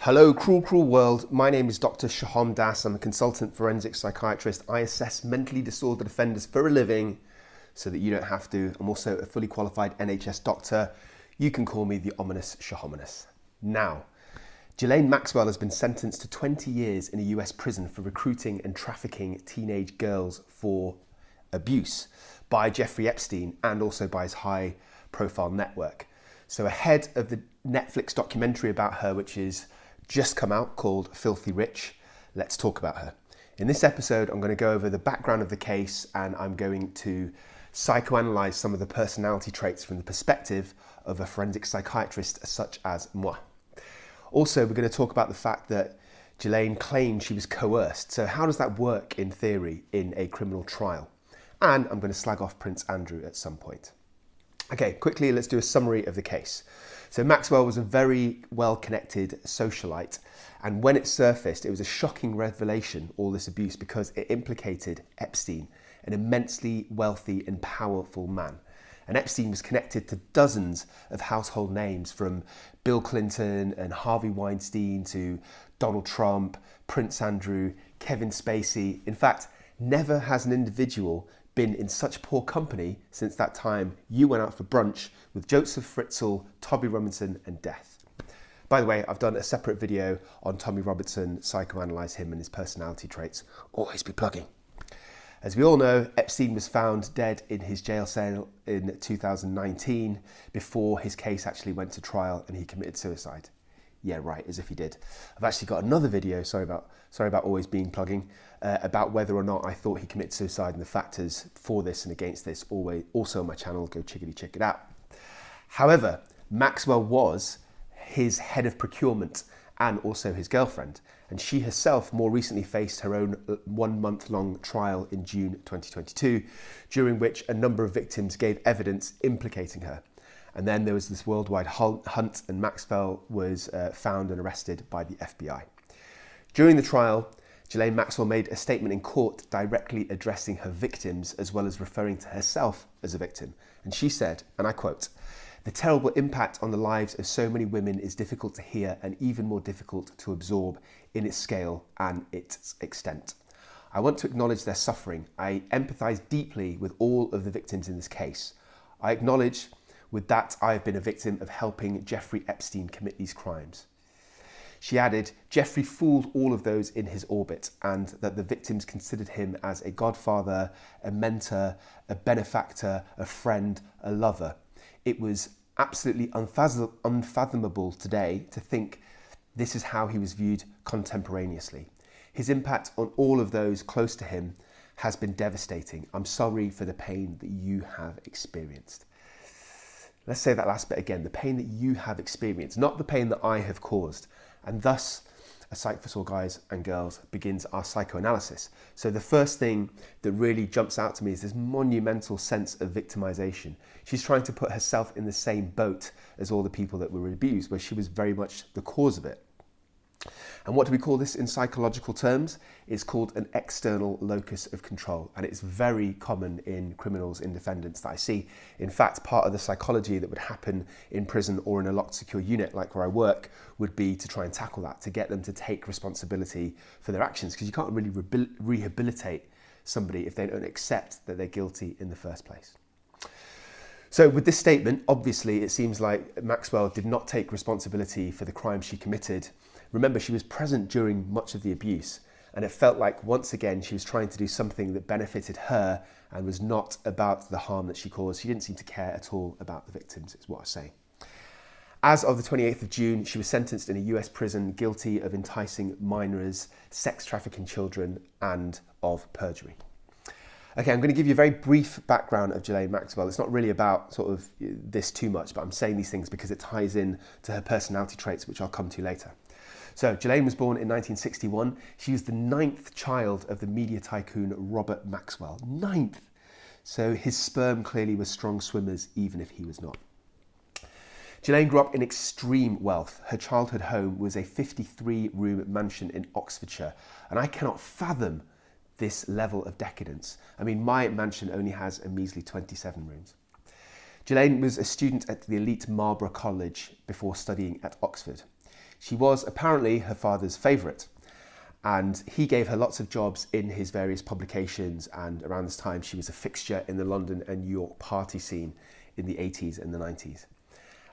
Hello, cruel world. My name is Dr. Shaham Das. I'm a consultant forensic psychiatrist. I assess mentally disordered offenders for a living so that you don't have to. I'm also a fully qualified NHS doctor. You can call me the ominous Shahominous. Now, Ghislaine Maxwell has been sentenced to 20 years in a US prison for recruiting and trafficking teenage girls for abuse by Jeffrey Epstein and also by his high-profile network. So ahead of the Netflix documentary about her, which is just come out, called Filthyrich, let's talk about her. In this episode, I'm going to go over the background of the case and I'm going to psychoanalyze some of the personality traits from the perspective of a forensic psychiatrist such as moi. Also, we're going to talk about the fact that Ghislaine claimed she was coerced. So how does that work in theory in a criminal trial? And I'm going to slag off Prince Andrew at some point. Okay, quickly, let's do a summary of the case. So Maxwell was a very well-connected socialite, and when it surfaced, it was a shocking revelation, all this abuse, because it implicated Epstein, an immensely wealthy and powerful man. And Epstein was connected to dozens of household names, from Bill Clinton and Harvey Weinstein to Donald Trump, Prince Andrew, Kevin Spacey. In fact, never has an individual been in such poor company since that time you went out for brunch with Joseph Fritzl, Tommy Robinson and death. By the way, I've done a separate video on Tommy Robinson, psychoanalyze him and his personality traits. Always be plugging. As we all know, Epstein was found dead in his jail cell in 2019 before his case actually went to trial and he committed suicide. Yeah, right, as if he did. I've actually got another video, sorry about always being plugging, about whether or not I thought he committed suicide and the factors for this and against this, also on my channel, go check it out. However, Maxwell was his head of procurement and also his girlfriend, and she herself more recently faced her own 1 month long trial in June 2022, during which a number of victims gave evidence implicating her. And then there was this worldwide hunt and Maxwell was found and arrested by the FBI. During the trial, Ghislaine Maxwell made a statement in court directly addressing her victims as well as referring to herself as a victim. And she said, and I quote, "The terrible impact on the lives of so many women is difficult to hear and even more difficult to absorb in its scale and its extent. I want to acknowledge their suffering. I empathize deeply with all of the victims in this case. I acknowledge with that, I have been a victim of helping Jeffrey Epstein commit these crimes." She added, "Jeffrey fooled all of those in his orbit and that the victims considered him as a godfather, a mentor, a benefactor, a friend, a lover. It was absolutely unfathomable today to think this is how he was viewed contemporaneously. His impact on all of those close to him has been devastating. I'm sorry for the pain that you have experienced." Let's say that last bit again, the pain that you have experienced, not the pain that I have caused. And thus, a Psych for All Guys and Girls begins our psychoanalysis. So the first thing that really jumps out to me is this monumental sense of victimization. She's trying to put herself in the same boat as all the people that were abused, where she was very much the cause of it. And what do we call this in psychological terms? It's called an external locus of control, and it's very common in criminals, in defendants that I see. In fact, part of the psychology that would happen in prison or in a locked secure unit like where I work would be to try and tackle that, to get them to take responsibility for their actions, because you can't really rehabilitate somebody if they don't accept that they're guilty in the first place. So with this statement, obviously it seems like Maxwell did not take responsibility for the crime she committed. Remember, she was present during much of the abuse, and it felt like once again she was trying to do something that benefited her and was not about the harm that she caused. She didn't seem to care at all about the victims, is what I'm saying. As of the 28th of June, she was sentenced in a US prison guilty of enticing minors, sex trafficking children, and of perjury. Okay, I'm going to give you a very brief background of Ghislaine Maxwell. It's not really about sort of this too much, but I'm saying these things because it ties in to her personality traits, which I'll come to later. So Ghislaine was born in 1961. She was the 9th child of the media tycoon Robert Maxwell. 9th! So his sperm clearly was strong swimmers, even if he was not. Ghislaine grew up in extreme wealth. Her childhood home was a 53-room mansion in Oxfordshire, and I cannot fathom this level of decadence. I mean, my mansion only has a measly 27 rooms. Ghislaine was a student at the elite Marlborough College before studying at Oxford. She was apparently her father's favourite, and he gave her lots of jobs in his various publications, and around this time she was a fixture in the London and New York party scene in the 80s and the 90s.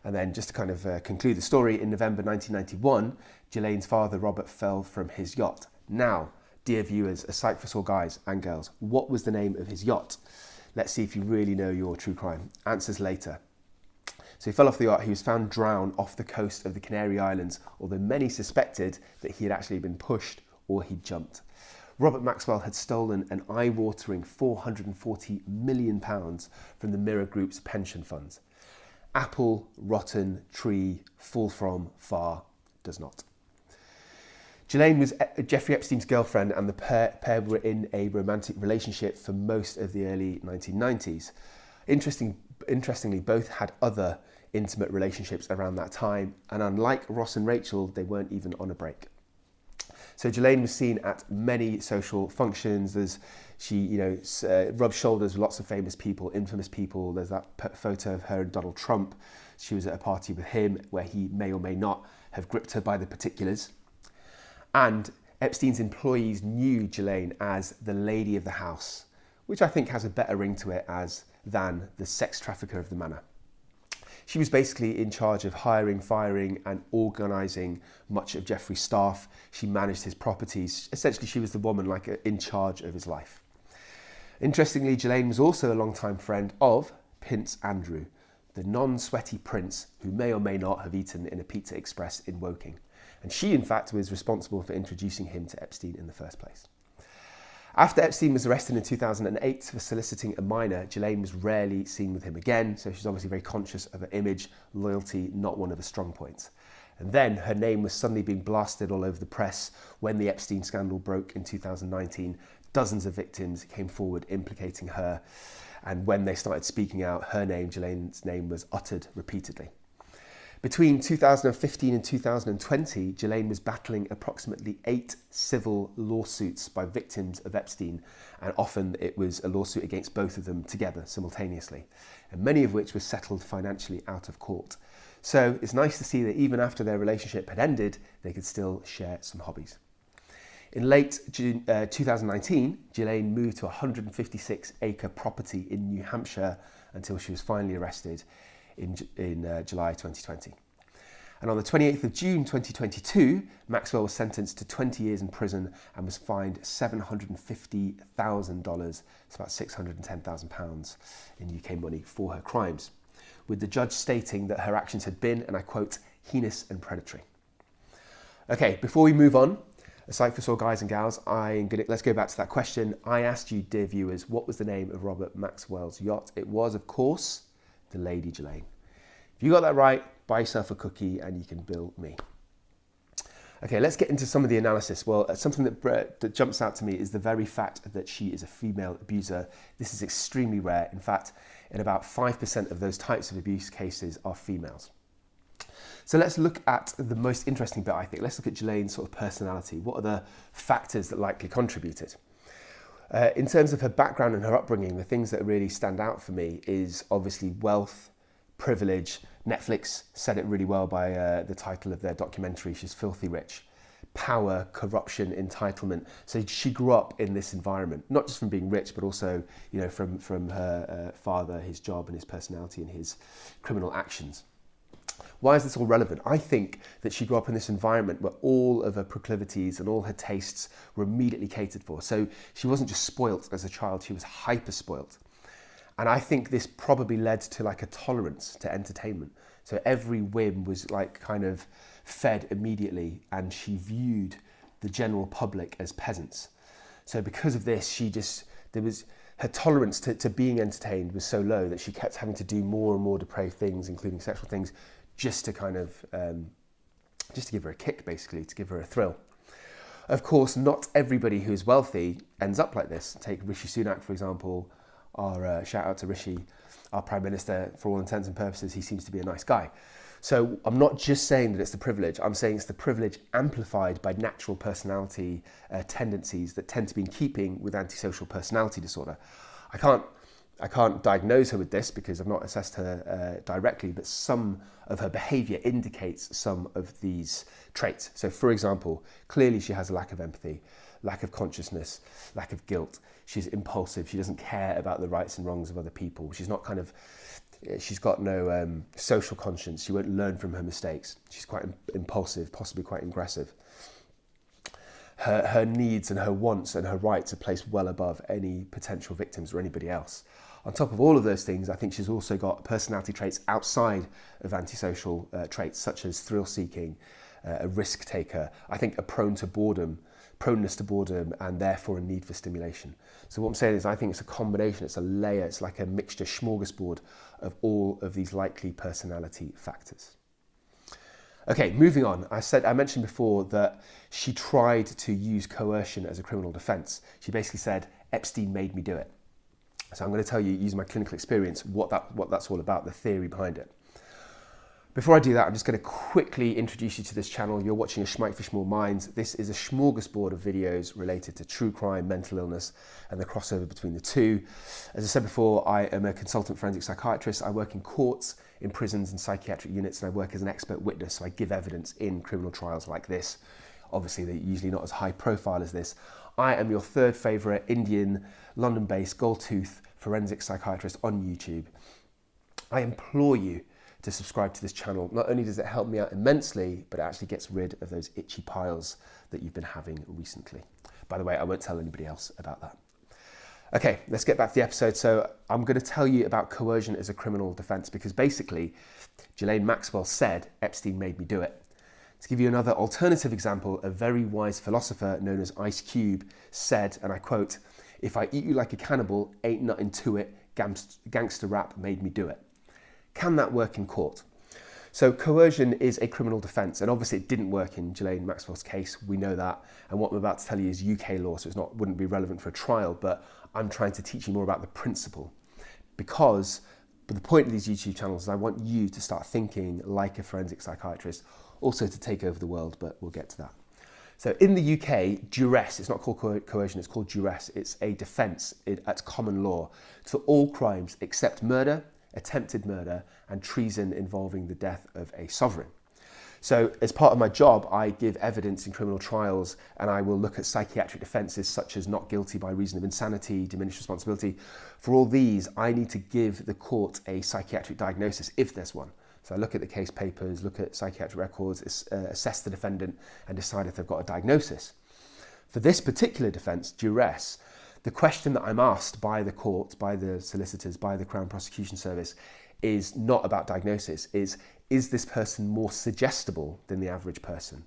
And then just to kind of conclude the story, in November 1991, Ghislaine's father, Robert, fell from his yacht. Now, dear viewers, a psych for all guys and girls, what was the name of his yacht? Let's see if you really know your true crime. Answers later. So he fell off the yacht. He was found drowned off the coast of the Canary Islands, although many suspected that he had actually been pushed or he jumped. Robert Maxwell had stolen an eye-watering £440 million from the Mirror Group's pension funds. Apple, rotten, tree, fall from, far, does not. Ghislaine was Jeffrey Epstein's girlfriend, and the pair were in a romantic relationship for most of the early 1990s. Interestingly, both had other intimate relationships around that time, and unlike Ross and Rachel, they weren't even on a break. So Ghislaine was seen at many social functions. She rubbed shoulders with lots of famous people, infamous people. There's that photo of her and Donald Trump. She was at a party with him where he may or may not have gripped her by the particulars. And Epstein's employees knew Ghislaine as the lady of the house, which I think has a better ring to it than the sex trafficker of the manor. She was basically in charge of hiring, firing and organising much of Jeffrey's staff. She managed his properties. Essentially, she was the woman in charge of his life. Interestingly, Ghislaine was also a long-time friend of Prince Andrew, the non-sweaty prince who may or may not have eaten in a Pizza Express in Woking. And she, in fact, was responsible for introducing him to Epstein in the first place. After Epstein was arrested in 2008 for soliciting a minor, Ghislaine was rarely seen with him again, so she's obviously very conscious of her image, loyalty, not one of her strong points. And then her name was suddenly being blasted all over the press when the Epstein scandal broke in 2019. Dozens of victims came forward implicating her, and when they started speaking out, her name, Ghislaine's name, was uttered repeatedly. Between 2015 and 2020, Ghislaine was battling approximately 8 civil lawsuits by victims of Epstein, and often it was a lawsuit against both of them together simultaneously, and many of which were settled financially out of court. So it's nice to see that even after their relationship had ended, they could still share some hobbies. In late June 2019, Ghislaine moved to a 156-acre property in New Hampshire until she was finally arrested in July 2020. And on the 28th of June 2022, Maxwell was sentenced to 20 years in prison and was fined $750,000, it's about £610,000 in UK money, for her crimes, with the judge stating that her actions had been, and I quote, heinous and predatory. Okay, before we move on, a psych for all guys and gals, let's go back to that question. I asked you, dear viewers, what was the name of Robert Maxwell's yacht? It was, of course, the Lady Ghislaine. If you got that right, buy yourself a cookie and you can bill me. Okay, let's get into some of the analysis. Well, something that jumps out to me is the very fact that she is a female abuser. This is extremely rare. In fact, in about 5% of those types of abuse cases are females. So let's look at the most interesting bit, I think. Let's look at Ghislaine's sort of personality. What are the factors that likely contributed? In terms of her background and her upbringing, the things that really stand out for me is obviously wealth, privilege. Netflix said it really well by the title of their documentary. She's filthy rich. Power, corruption, entitlement. So she grew up in this environment, not just from being rich, but also, from her father, his job and his personality and his criminal actions. Why is this all relevant? I think that she grew up in this environment where all of her proclivities and all her tastes were immediately catered for. So she wasn't just spoilt as a child, she was hyper spoilt. And I think this probably led to a tolerance to entertainment. So every whim was kind of fed immediately, and she viewed the general public as peasants. So because of this, her tolerance to being entertained was so low that she kept having to do more and more depraved things, including sexual things, just to give her a kick, basically, to give her a thrill. Of course, not everybody who is wealthy ends up like this. Take Rishi Sunak, for example. Shout out to Rishi, our Prime Minister. For all intents and purposes, he seems to be a nice guy. So I'm not just saying that it's the privilege, I'm saying it's the privilege amplified by natural personality tendencies that tend to be in keeping with antisocial personality disorder. I can't I can't diagnose her with this because I've not assessed her directly, but some of her behaviour indicates some of these traits. So for example, clearly she has a lack of empathy, lack of consciousness, lack of guilt. She's impulsive. She doesn't care about the rights and wrongs of other people. She's got no social conscience. She won't learn from her mistakes. She's quite impulsive, possibly quite aggressive. Her needs and her wants and her rights are placed well above any potential victims or anybody else. On top of all of those things, I think she's also got personality traits outside of antisocial traits, such as thrill-seeking, a risk taker, I think a proneness to boredom, and therefore a need for stimulation. So what I'm saying is I think it's a combination, it's a layer, it's like a mixture, smorgasbord of all of these likely personality factors. Okay, moving on. I mentioned before that she tried to use coercion as a criminal defence. She basically said, Epstein made me do it. So I'm going to tell you, using my clinical experience, what that's all about, the theory behind it. Before I do that, I'm just going to quickly introduce you to this channel. You're watching a Schmike for Small Minds. This is a smorgasbord of videos related to true crime, mental illness, and the crossover between the two. As I said before, I am a consultant forensic psychiatrist. I work in courts, in prisons and psychiatric units, and I work as an expert witness, so I give evidence in criminal trials like this. Obviously, they're usually not as high profile as this. I am your third favourite Indian, London-based, gold-tooth forensic psychiatrist on YouTube. I implore you to subscribe to this channel. Not only does it help me out immensely, but it actually gets rid of those itchy piles that you've been having recently. By the way, I won't tell anybody else about that. Okay, let's get back to the episode. So I'm going to tell you about coercion as a criminal defence because basically, Ghislaine Maxwell said, Epstein made me do it. To give you another alternative example, a very wise philosopher known as 𝐼𝐸 said, and I quote, "If I eat you like a cannibal, ain't nothing to it, gangster rap made me do it." Can that work in court? So coercion is a criminal defence, and obviously it didn't work in Ghislaine Maxwell's case, we know that, and what I'm about to tell you is UK law, so wouldn't be relevant for a trial, but I'm trying to teach you more about the principle. But the point of these YouTube channels is I want you to start thinking like a forensic psychiatrist, also to take over the world, but we'll get to that. So in the UK, duress, it's not called coercion, it's called duress. It's a defence at common law for all crimes except murder, attempted murder, and treason involving the death of a sovereign. So as part of my job, I give evidence in criminal trials, and I will look at psychiatric defences such as not guilty by reason of insanity, diminished responsibility. For all these, I need to give the court a psychiatric diagnosis, if there's one. So I look at the case papers, look at psychiatric records, assess the defendant, and decide if they've got a diagnosis. For this particular defence, duress, the question that I'm asked by the court, by the solicitors, by the Crown Prosecution Service is not about diagnosis, is this person more suggestible than the average person?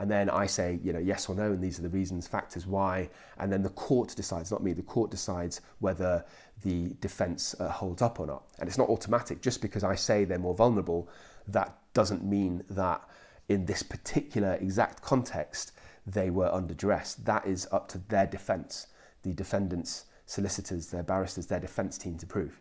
And then I say, yes or no, and these are the reasons, factors why, and then the court decides, not me, the court decides whether the defence holds up or not. And it's not automatic. Just because I say they're more vulnerable, that doesn't mean that in this particular exact context, they were under duress. That is up to their defence, the defendants, solicitors, their barristers, their defence team to prove.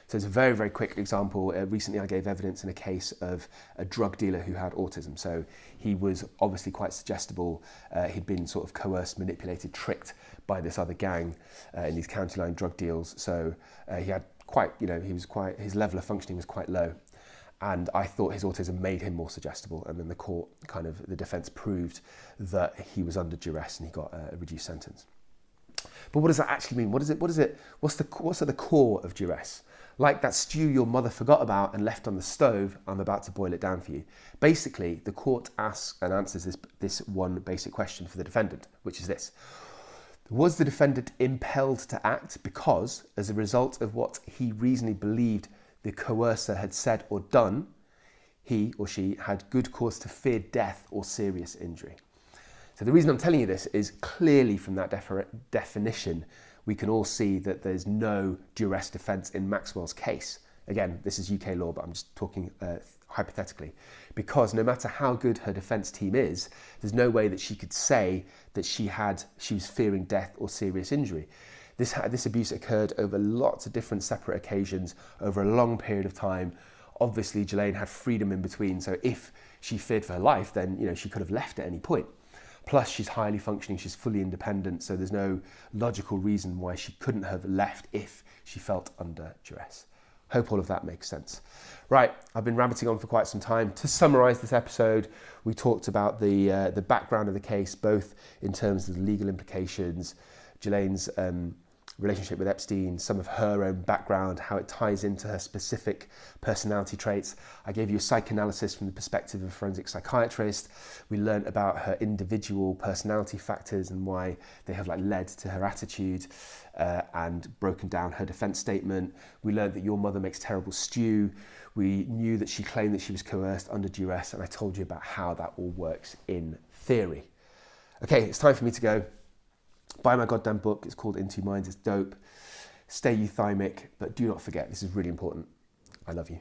So it's a very, very quick example. Recently I gave evidence in a case of a drug dealer who had autism. So he was obviously quite suggestible. He'd been sort of coerced, manipulated, tricked by this other gang in these county line drug deals. So he had his level of functioning was quite low. And I thought his autism made him more suggestible. And then the defence proved that he was under duress and he got a reduced sentence. But what does that actually mean? What's at the core of duress? Like that stew your mother forgot about and left on the stove, I'm about to boil it down for you. Basically, the court asks and answers this one basic question for the defendant, which is this. Was the defendant impelled to act because, as a result of what he reasonably believed the coercer had said or done, he or she had good cause to fear death or serious injury? So the reason I'm telling you this is clearly from that definition, we can all see that there's no duress defence in Maxwell's case. Again, this is UK law, but I'm just talking hypothetically. Because no matter how good her defence team is, there's no way that she could say that she was fearing death or serious injury. This abuse occurred over lots of different separate occasions over a long period of time. Obviously, Ghislaine had freedom in between, so if she feared for her life, then she could have left at any point. Plus, she's highly functioning, she's fully independent, so there's no logical reason why she couldn't have left if she felt under duress. Hope all of that makes sense. Right, I've been rabbiting on for quite some time. To summarise this episode, we talked about the background of the case, both in terms of the legal implications, Ghislaine's relationship with Epstein, some of her own background, how it ties into her specific personality traits. I gave you a psychoanalysis from the perspective of a forensic psychiatrist. We learned about her individual personality factors and why they have led to her attitude, and broken down her defense statement. We learned that your mother makes terrible stew. We knew that she claimed that she was coerced under duress, and I told you about how that all works in theory. Okay, it's time for me to go. Buy my goddamn book. It's called In Two Minds. It's dope. Stay euthymic, but do not forget, this is really important. I love you.